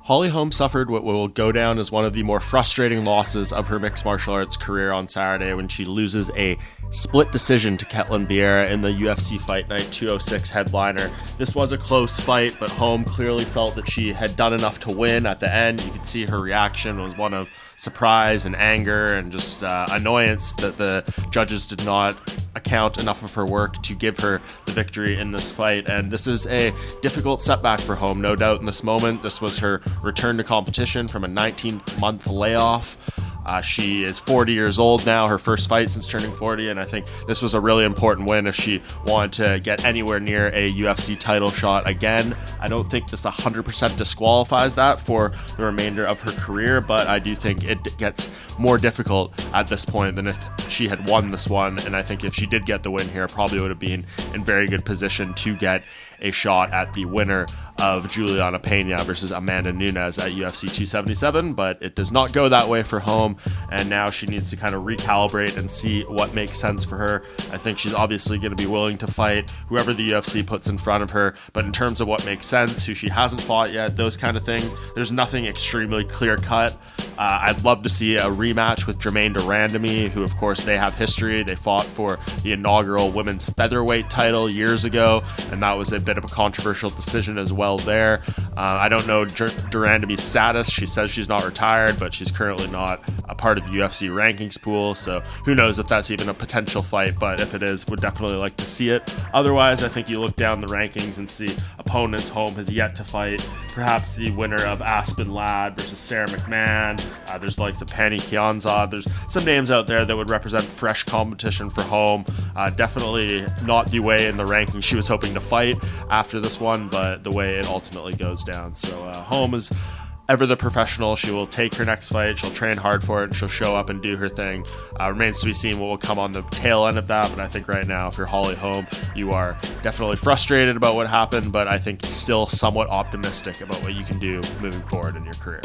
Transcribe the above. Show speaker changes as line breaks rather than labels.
Holly Holm suffered what will go down as one of the more frustrating losses of her mixed martial arts career on Saturday when she loses a split decision to Ketlen Vieira in the UFC Fight Night 206 headliner. This was a close fight, but Holm clearly felt that she had done enough to win at the end. You could see her reaction was one of surprise and anger and just annoyance that the judges did not account enough of her work to give her the victory in this fight. And this is a difficult setback for Holm, no doubt in this moment. This was her return to competition from a 19-month layoff. She is 40 years old now, her first fight since turning 40, and I think this was a really important win if she wanted to get anywhere near a UFC title shot again. I don't think this 100% disqualifies that for the remainder of her career, but I do think it gets more difficult at this point than if she had won this one, and I think if she did get the win here, probably would have been in very good position to get a shot at the winner of Juliana Pena versus Amanda Nunes at UFC 277, but it does not go that way for Holm, and now she needs to kind of recalibrate and see what makes sense for her. I think she's obviously going to be willing to fight whoever the UFC puts in front of her, but in terms of what makes sense, who she hasn't fought yet, those kind of things, there's nothing extremely clear-cut. I'd love to see a rematch with Germaine de Randamie, who of course they have history. They fought for the inaugural women's featherweight title years ago, and that was a bit of a controversial decision as well there. I don't know de Randamie's status. She says she's not retired, but she's currently not a part of the UFC rankings pool, so who knows if that's even a potential fight, but if it is, would definitely like to see it. Otherwise, I think you look down the rankings and see opponents Holm has yet to fight. Perhaps the winner of Aspen Ladd versus Sarah McMahon. There's the likes of Pani Kianzad. There's some names out there that would represent fresh competition for Holm. Definitely not the way in the rankings she was hoping to fight after this one, but the way it ultimately goes down. So Holm is ever the professional. She will take her next fight. She'll train hard for it, and she'll show up and do her thing. Remains to be seen what will come on the tail end of that, but I think right now, if you're Holly Holm, you are definitely frustrated about what happened, but I think still somewhat optimistic about what you can do moving forward in your career.